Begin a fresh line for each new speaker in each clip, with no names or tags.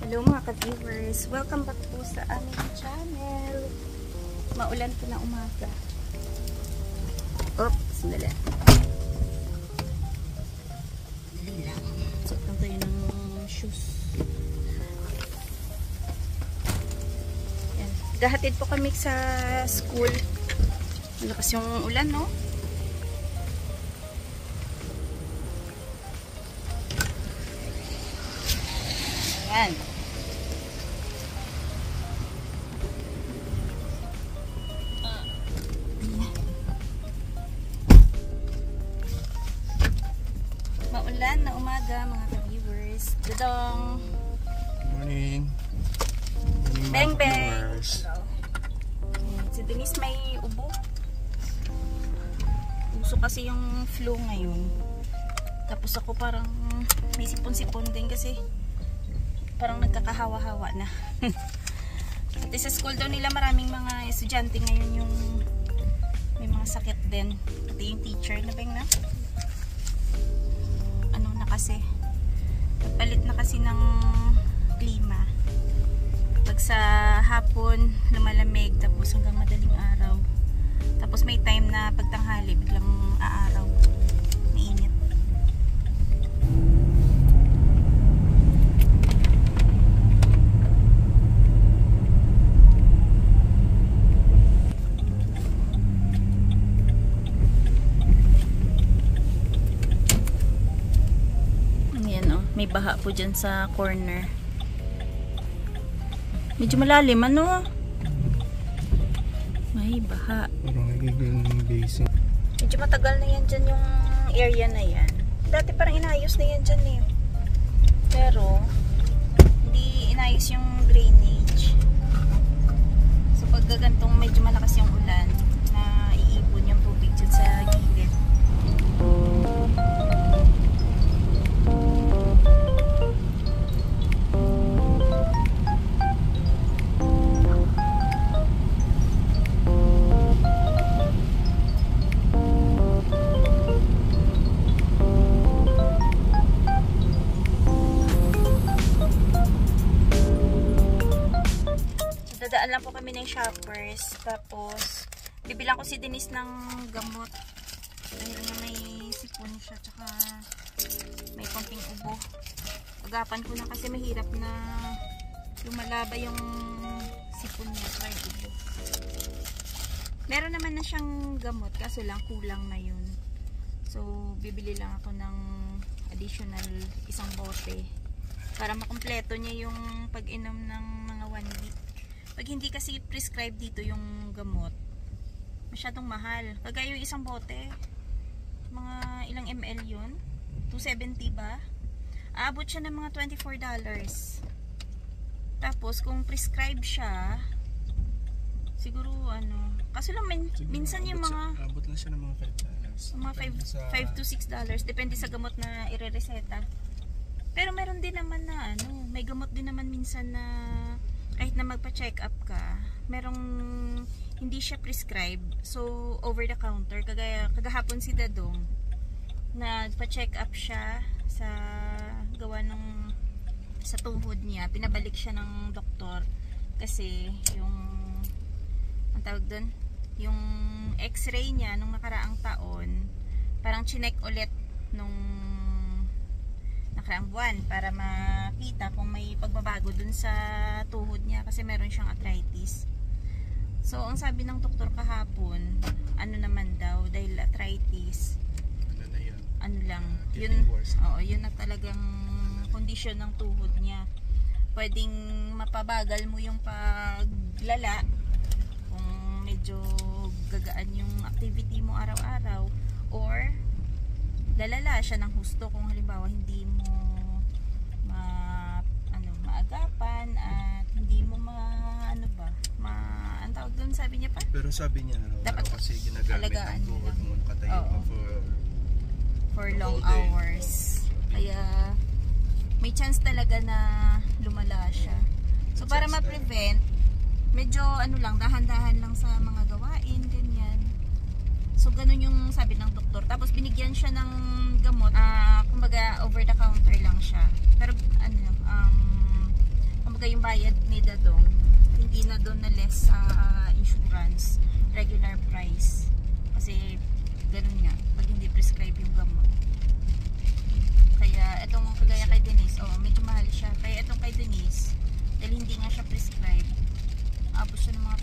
Hello mga ka-viewers, welcome back po sa aming channel. Maulan po na umaga. Oops, sandali. Suot lang tayo ng shoes. Yan. Gahatid po kami sa school. Malakas yung ulan, no? Ayan. Maulan na umaga mga ka-viewers. Dudong.
Good morning.
Bang bang. Si Denise may ubo. Uso kasi yung flu ngayon. Tapos ako parang may sipon-sipon din kasi parang nagkakahawa-hawa na. At sa school daw nila maraming mga estudyante ngayon yung may mga sakit din. Pati yung teacher na bang na? Ano na kasi? Palit na kasi ng klima. Pag sa hapon lumalamig tapos hanggang madaling araw. Tapos may time na pagtanghali biglang aaraw. Mainit. May baha po dyan sa corner. Medyo malalim, ano? May baha.
Parang nagiging basin.
Medyo matagal na yan dyan yung area na yan. Dati parang inayos na yan dyan eh. Pero, hindi inayos yung drainage. So pag gagantong medyo malakas yung ulan, na iipon yung tubig dyan sa gilid. Dadaan lang po kami ng Shoppers. Tapos, bibilang ko si Denise ng gamot. Dahil na may sipon siya. Tsaka may konting ubo. Agapan ko na kasi mahirap na lumalaba yung sipon niya. Tsaka yung ubo. Meron naman na siyang gamot. Kaso lang kulang na yun. So, bibili lang ako ng additional isang bote. Para makumpleto niya yung pag-inom ng mga 1 week. Pag hindi kasi prescribe dito yung gamot, masyadong mahal. Kagaya yung isang bote, mga ilang ml yun? 270 ba? Aabot siya ng mga $24. Tapos kung prescribe siya, siguro ano, kasi lang minsan yung mga
abot lang siya ng mga $5.
Mga $5 to $6. Depende sa gamot na irereseta. Pero meron din naman na ano, may gamot din naman minsan na kahit na magpa-check up ka, merong hindi siya prescribe, so over the counter. Kagahapon si Dadong, nagpa-check up siya sa gawa ng sa tuhod niya, pinabalik siya ng doktor kasi yung ang tawag doon, yung x-ray niya nung nakaraang taon, parang chinek ulit nung nakaraang buwan para makita kung may pagbabago dun sa tuhod niya kasi meron siyang arthritis. So, ang sabi ng doktor kahapon, ano naman daw, dahil arthritis,
Ano na yun?
ano lang, yun, oo, yun na talagang kondisyon ng tuhod niya. Pwedeng mapabagal mo yung paglala kung medyo gagaan yung activity mo araw-araw, or lalala siya ng husto kung halimbawa hindi mo maagapan at hindi mo ang tawag doon, sabi niya pa?
Pero sabi niya, dapat kasi ginagamit ang tuhod mo, nakatayo ka
for long hours. Kaya may chance talaga na lumala siya. So para ma-prevent, medyo ano lang, dahan-dahan lang sa mga gawain, ganyan. So ganun yung sabi ng doktor. Tapos binigyan siya ng gamot, kumbaga over the counter lang siya. Pero ano, kumbaga yung bayad ni Dadong, hindi na doon na less sa insurance, regular price. Kasi ganun nga, pag hindi prescribe yung gamot. Kaya itong kagaya kay Denise, medyo mahal siya. Kaya itong kay Denise, dahil hindi nga siya prescribe, abot siya ng mga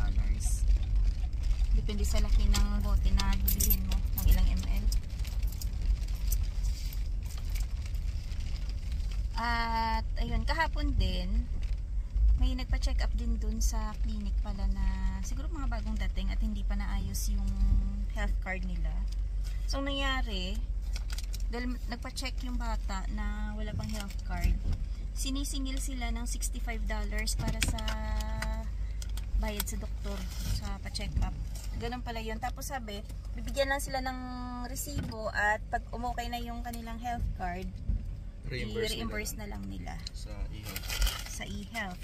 $24. Depende sa laki ng bote na bibilhin mo, ng ilang ml. At ayun, kahapon din may nagpa-check up din dun sa clinic pala na siguro mga bagong dating at hindi pa naayos yung health card nila. So nangyari, dahil nagpa-check yung bata na wala pang health card, sinisingil sila ng $65 para sa bayad sa doktor sa pa-check up. Ganun pala yun. Tapos sabi, bibigyan lang sila ng resibo at pag umukay na yung kanilang health card, i-reimburse na lang nila
sa e-health.
Sa e-health.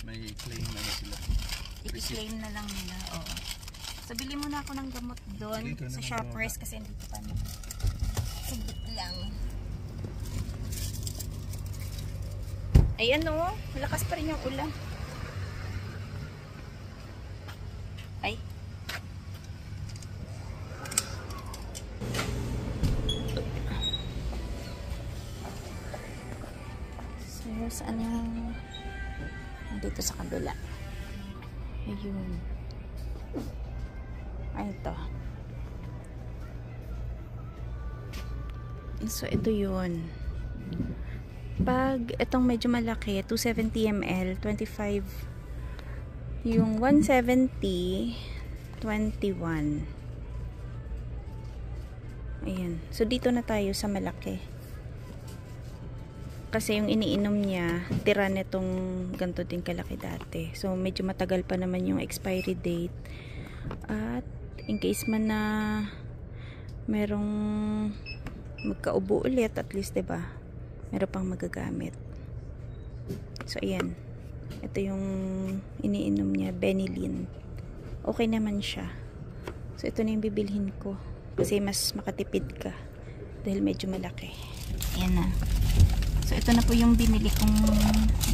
May claim na sila.
I-claim na lang nila. Oo. So bili muna ako ng gamot doon sa Shoppers kasi hindi pa na. Saglit lang. Ayan o, malakas pa rin yung ulan. Ay. So, saan yung dito sa kabila? Ayun. Ay, ito. So, ito yun. Pag itong medyo malaki, 270 ml, 25. Yung 170, 21. Ayan. So, dito na tayo sa malaki. Kasi yung iniinom niya, tira netong ganito din kalaki dati. So, medyo matagal pa naman yung expiry date. At, in case man na merong magkaubo ulit, at least, diba? Meron pang magagamit. So, ayan. Ito yung iniinom niya, Benylin. Okay naman siya. So, ito na yung bibilhin ko. Kasi mas makatipid ka. Dahil medyo malaki. Ayan na. So, ito na po yung binili kong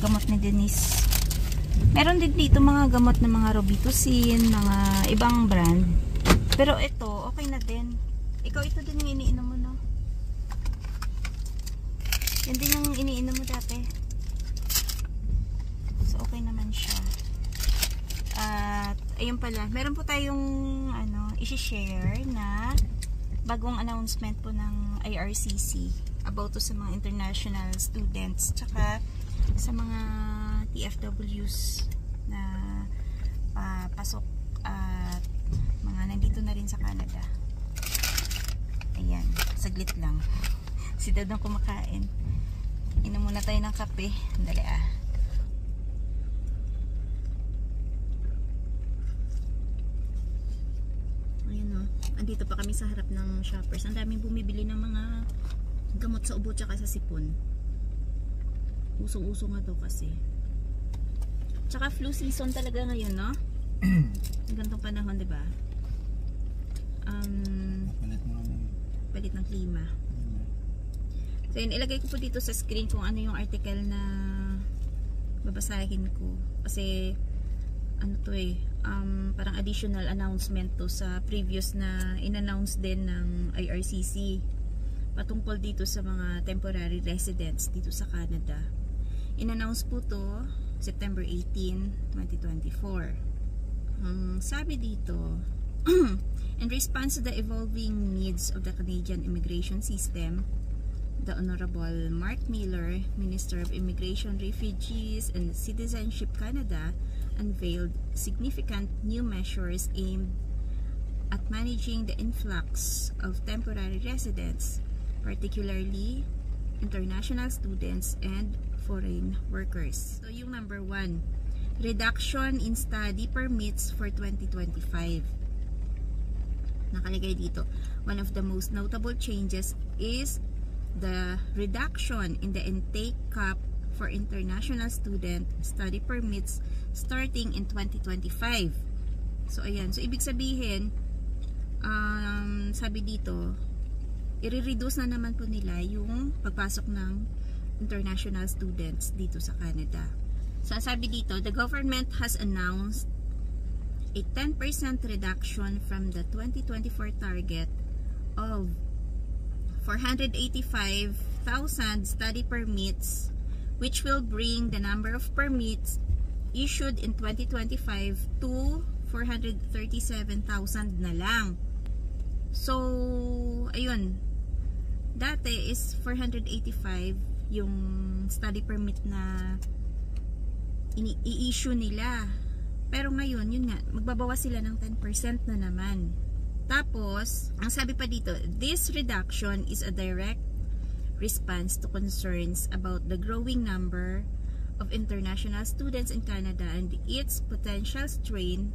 gamot ni Denise. Meron din dito mga gamot na mga Robitussin, mga ibang brand. Pero ito, okay na din. Ikaw, ito din yung iniinom mo, no? Yan din yung iniinom mo dati. So, okay naman siya. At, ayun pala. Meron po tayong, isi-share na bagong announcement po ng IRCC about to sa mga international students tsaka sa mga TFWs na pasok at mga nandito na rin sa Canada. Ayan, saglit lang. Si Dadong kumakain. Inom muna tayo ng kape. Dali ah. Ayan o. Andito pa kami sa harap ng Shoppers. Ang daming bumibili ng mga gamot sa ubo tsaka sa sipon. Usong-uso nga daw kasi. Tsaka flu season talaga ngayon, no? Gantong panahon, diba? Palit ng klima. So, yun, ilagay ko po dito sa screen kung ano yung article na babasahin ko. Kasi, parang additional announcement to sa previous na in-announce din ng IRCC. Patungkol dito sa mga temporary residents dito sa Canada. In-announce po to September 18, 2024. Sabi dito, in response to the evolving needs of the Canadian immigration system, the Honorable Mark Miller, Minister of Immigration, Refugees, and Citizenship Canada, unveiled significant new measures aimed at managing the influx of temporary residents, particularly international students and foreign workers. So, yung number 1, reduction in study permits for 2025. Nakalagay dito, one of the most notable changes is the reduction in the intake cap for international student study permits starting in 2025. So, ayan. So, ibig sabihin, sabi dito, i-reduce na naman po nila yung pagpasok ng international students dito sa Canada. So, sabi dito, the government has announced a 10% reduction from the 2024 target of 485,000 study permits, which will bring the number of permits issued in 2025 to 437,000 na lang. So, ayun. Dati is 485 yung study permit na i-issue nila. Pero ngayon, yun nga, magbabawas sila ng 10% na naman. Tapos, ang sabi pa dito, this reduction is a direct response to concerns about the growing number of international students in Canada and its potential strain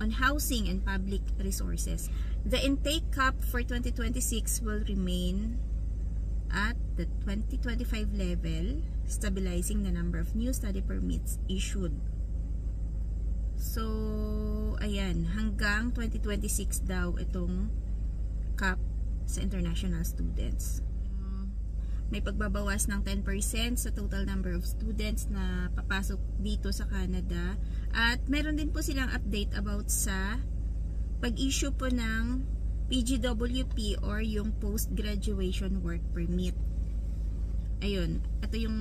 on housing and public resources. The intake cap for 2026 will remain at the 2025 level, stabilizing the number of new study permits issued. So, ayan, hanggang 2026 daw itong cap sa international students. May pagbabawas ng 10% sa total number of students na papasok dito sa Canada. At meron din po silang update about sa pag-issue po ng PGWP or yung Post-Graduation Work Permit. Ayun, ito yung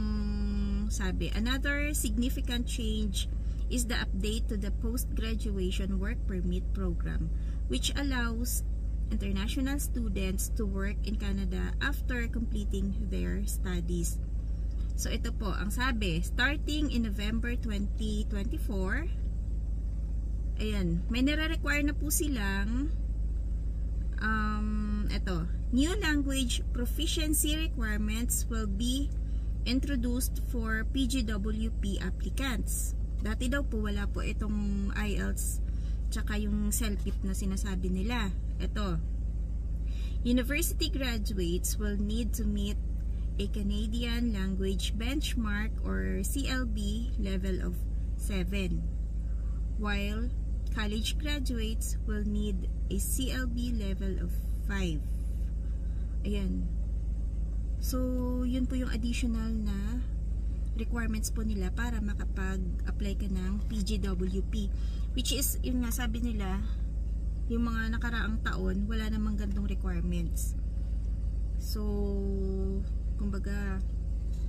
sabi. Another significant change is the update to the Post-Graduation Work Permit program, which allows international students to work in Canada after completing their studies. So ito po, ang sabi, starting in November 2024, ayan, may nare-require na po silang ito, new language proficiency requirements will be introduced for PGWP applicants. Dati daw po wala po itong IELTS tsaka yung CELPIP na sinasabi nila. Ito, university graduates will need to meet a Canadian language benchmark or CLB level of 7, while college graduates will need a CLB level of 5. Ayan. So, yun po yung additional na requirements po nila para makapag-apply ka ng PGWP, which is, yun nga sabi nila, yung mga nakaraang taon wala namang gantong requirements. So, kumbaga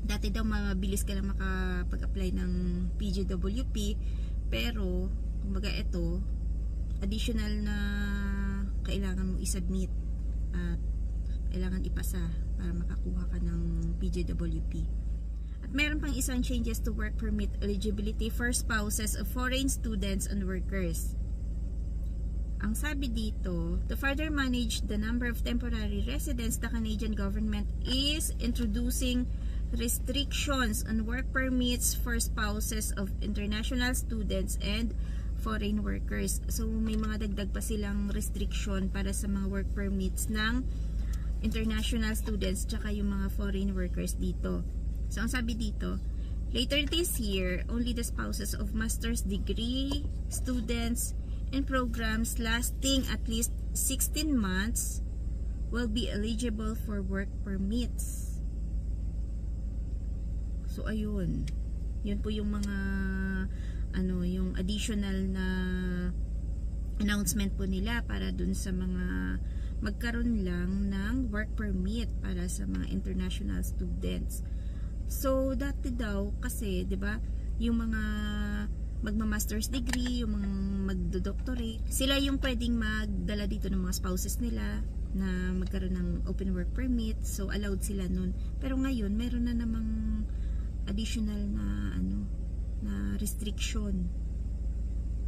dati daw mabilis ka lang makapag-apply ng PGWP, pero kumbaga ito additional na kailangan mong i-submit at kailangan ipasa para makakuha ka ng PGWP. Meron pang isang changes to work permit eligibility for spouses of foreign students and workers. Ang sabi dito, to further manage the number of temporary residents, the Canadian government is introducing restrictions on work permits for spouses of international students and foreign workers. So may mga dagdag pa silang restriction para sa mga work permits ng international students tsaka yung mga foreign workers dito. So, ang sabi dito, later this year, only the spouses of master's degree students in programs lasting at least 16 months will be eligible for work permits. So, ayun. Yun po yung mga yung additional na announcement po nila para dun sa mga magkaroon lang ng work permit para sa mga international students. So, dati daw, kasi, di ba, yung mga magma-master's degree, yung mga magdo-doctorate, sila yung pwedeng magdala dito ng mga spouses nila na magkaroon ng open work permit. So, allowed sila nun. Pero ngayon, meron na namang additional na, na restriction.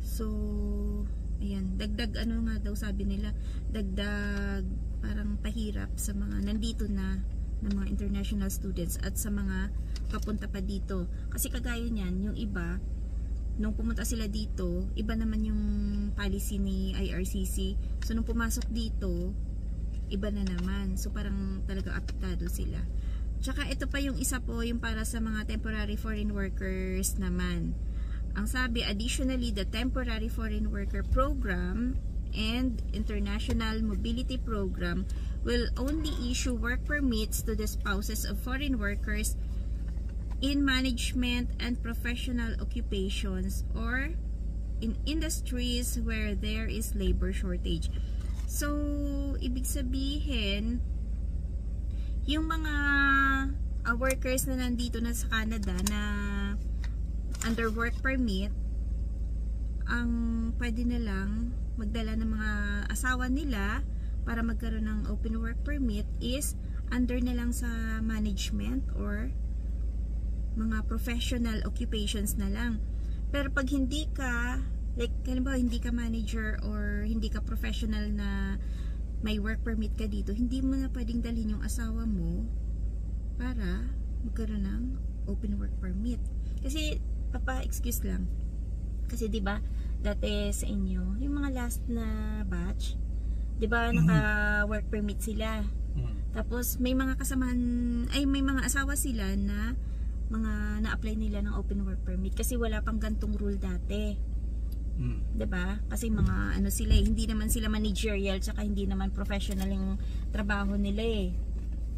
So, ayan, dagdag, nga daw sabi nila, dagdag parang pahirap sa mga nandito na ng mga international students at sa mga papunta pa dito. Kasi kagaya niyan, yung iba, nung pumunta sila dito, iba naman yung policy ni IRCC. So, nung pumasok dito, iba na naman. So, parang talaga apektado sila. Tsaka, ito pa yung isa po, yung para sa mga temporary foreign workers naman. Ang sabi, additionally, the Temporary Foreign Worker Program and International Mobility Program will only issue work permits to the spouses of foreign workers in management and professional occupations or in industries where there is labor shortage. So, ibig sabihin, yung mga workers na nandito na sa Canada na under work permit, ang pwede na lang magdala ng mga asawa nila para magkaroon ng open work permit is under na lang sa management or mga professional occupations na lang. Pero pag hindi ka, like, halimbawa, hindi ka manager or hindi ka professional na may work permit ka dito, hindi mo na pwedeng dalhin yung asawa mo para magkaroon ng open work permit. Kasi, excuse lang. Kasi, di ba, dati sa inyo, yung mga last na batch, di ba, naka-work permit sila. Tapos, may mga kasamahan, may mga asawa sila na mga na-apply nila ng open work permit kasi wala pang gantong rule dati. Diba? Kasi mga ano sila hindi naman sila managerial tsaka hindi naman professional yung trabaho nila eh.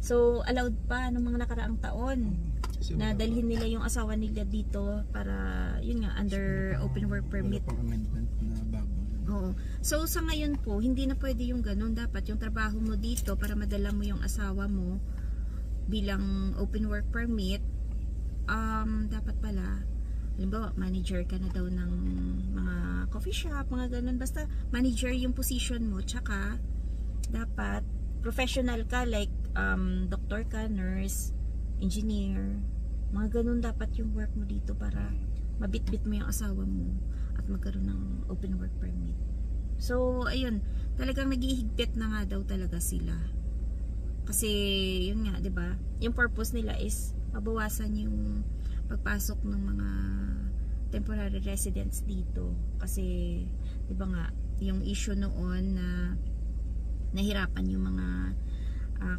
So, allowed pa nung mga nakaraang taon na dalhin nila yung asawa nila dito para, yun nga, under open work permit.
Wala pang amendment na bago.
Oo. So, sa ngayon po, hindi na pwede yung ganun. Dapat yung trabaho mo dito para madala mo yung asawa mo bilang open work permit, dapat pala, halimbawa, manager ka na daw ng mga coffee shop, mga ganun. Basta, manager yung position mo. Tsaka, dapat, professional ka, like, doctor ka, nurse, engineer. Mga ganun dapat yung work mo dito para mabitbit mo yung asawa mo at magkaroon ng open work permit. So, ayun, talagang naghihigpit na nga daw talaga sila. Kasi, yun nga, diba? Yung purpose nila is mabawasan yung pagpasok ng mga temporary residents dito. Kasi, di ba nga, yung issue noon na nahirapan yung mga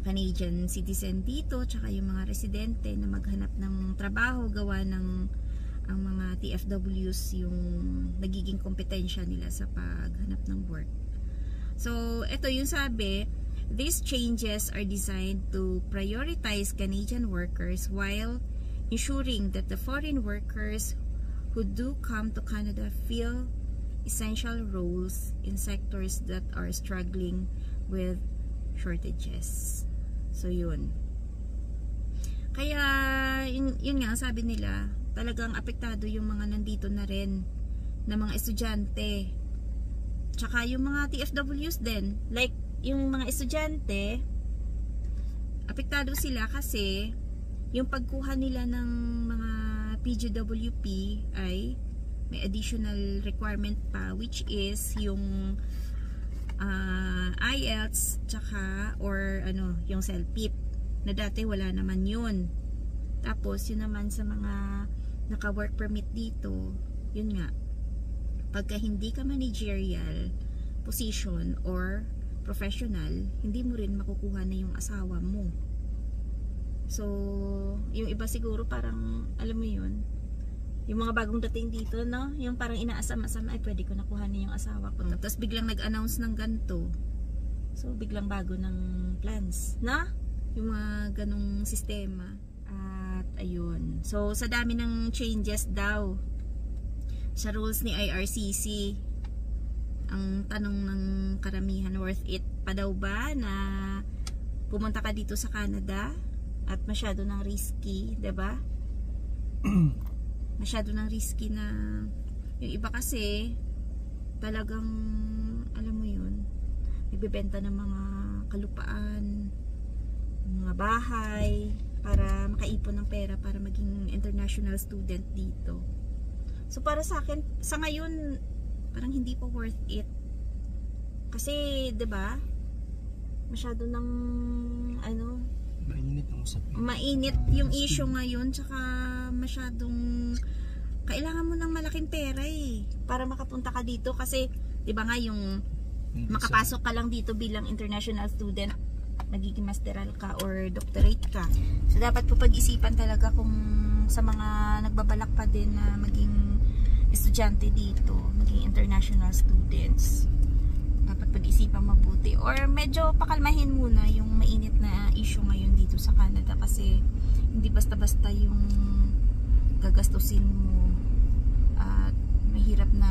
Canadian citizen dito, tsaka yung mga residente na maghanap ng trabaho, gawa ng ang mga TFWs yung nagiging kompetensya nila sa paghanap ng work. So, ito yung sabi, these changes are designed to prioritize Canadian workers while ensuring that the foreign workers who do come to Canada fill essential roles in sectors that are struggling with shortages. So, yun. Kaya, yun nga, sabi nila, talagang apektado yung mga nandito na rin na mga estudyante. Tsaka yung mga TFWs din. Like, yung mga estudyante, apektado sila kasi yung pagkuha nila ng mga PGWP ay may additional requirement pa, which is yung IELTS tsaka or ano, yung CELPIP na dati wala naman yun. Tapos yun naman sa mga naka-work permit dito, yun nga, pagka hindi ka managerial position or professional, hindi mo rin makukuha na yung asawa mo. So, yung iba siguro parang, alam mo yun, yung mga bagong dating dito, no? Yung parang inaasam-asam, ay pwede ko nakuha na yung asawa ko. Tapos biglang nag-announce ng ganito. So, biglang bago ng plans, na? Yung mga ganong sistema. At, ayun. So, sa dami ng changes daw sa rules ni IRCC, ang tanong ng karamihan, worth it pa daw ba na pumunta ka dito sa Canada at masyado ng risky, diba? Masyado ng risky na yung iba kasi talagang, alam mo yun, nagbebenta ng mga kalupaan, mga bahay para makaipon ng pera para maging international student dito. So para sa akin, sa ngayon parang hindi pa worth it. Kasi, 'di ba? Masyado ng ano,
mainit ang usapin.
Mainit yung issue ngayon, tsaka masyadong kailangan mo ng malaking pera eh para makapunta ka dito kasi 'di ba nga yung makapasok ka lang dito bilang international student, magiging masteral ka or doctorate ka. So dapat po pag-isipan talaga kung sa mga nagbabalak pa din na maging estudyante dito, maging international students, dapat pag-isipan mabuti or medyo pakalmahin muna yung mainit na issue ngayon dito sa Canada kasi hindi basta-basta yung gagastusin mo. At mahirap na,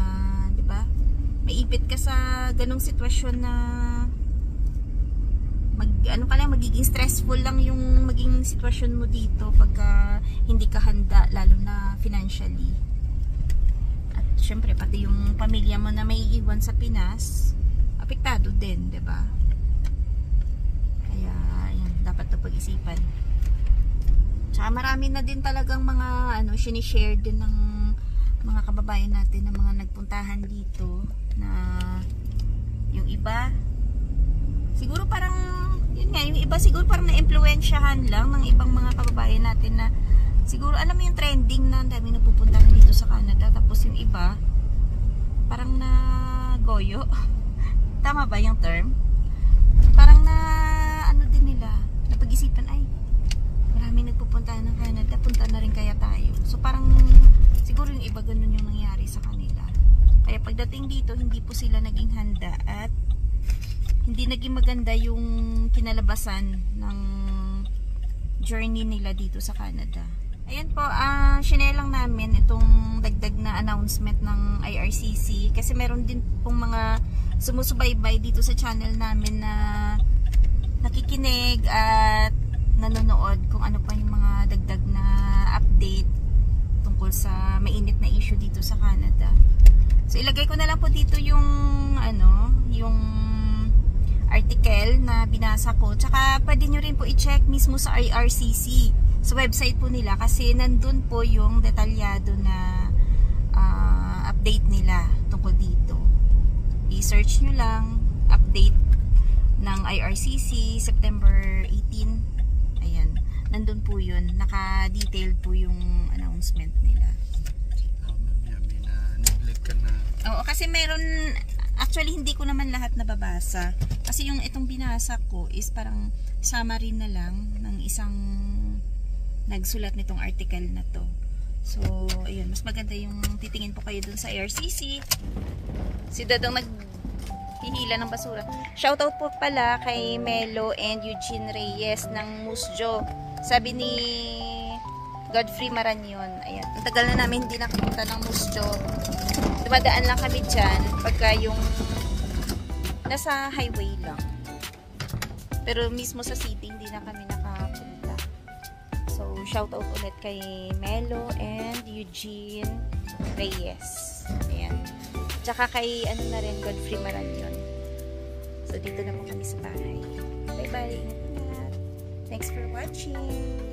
'di ba? Maipit ka sa ganong sitwasyon na magiging stressful lang yung maging sitwasyon mo dito pagka hindi ka handa, lalo na financially. At syempre pati yung pamilya mo na may iwan sa Pinas, apektado din, 'di ba? Kaya yan, dapat 'to pag-isipan. Tsaka marami na din talagang mga sinishare din ng mga kababayan natin na mga nagpuntahan dito na yung iba siguro parang yun nga, yung iba siguro parang na-impluwensyahan lang ng ibang mga kababayan natin na siguro alam mo yung trending na dami nagpupuntahan dito sa Canada, tapos yung iba parang na goyo. Tama ba yung term? Parang na din nila, napag-isipan, ay maraming nagpupuntahan ng Canada, punta na rin kaya tayo. So parang siguro yung iba ganun yung nangyari sa kanila. Kaya pagdating dito, hindi po sila naging handa at hindi naging maganda yung kinalabasan ng journey nila dito sa Canada. Ayan po, shinare lang namin itong dagdag na announcement ng IRCC kasi meron din pong mga sumusubaybay dito sa channel namin na nakikinig at nanonood kung ano pa yung mga dagdag na update tungkol sa mainit na issue dito sa Canada. So ilagay ko na lang po dito yung yung article na binasa ko. Tsaka pwede nyo rin po i-check mismo sa IRCC sa website po nila kasi nandun po yung detalyado na update nila tungkol dito. I-search nyo lang update ng IRCC September 18. Ayan, nandun po yun, naka-detailed po yung announcement nila.
Neglect ka na.
Oo, kasi meron, actually hindi ko naman lahat nababasa kasi yung itong binasa ko is parang summary na lang ng isang nagsulat nitong article na to. So ayun, mas maganda yung titingin po kayo dun sa IRCC. Si Dadong naghihila ng basura. Shoutout po pala kay Melo and Eugene Reyes ng Musjo. Sabi ni Godfrey Maranyon, ayan, ang tagal na namin hindi nakapunta ng Musjo. Dumadaan lang kami dyan pagka yung nasa highway lang, pero mismo sa city hindi na kami nakapunta. So shoutout ulit kay Melo and Eugene Reyes, ayan, tsaka kay na rin, Godfrey Maranyon. So dito naman kami sa bahay. Bye bye, ingat. Thanks for watching.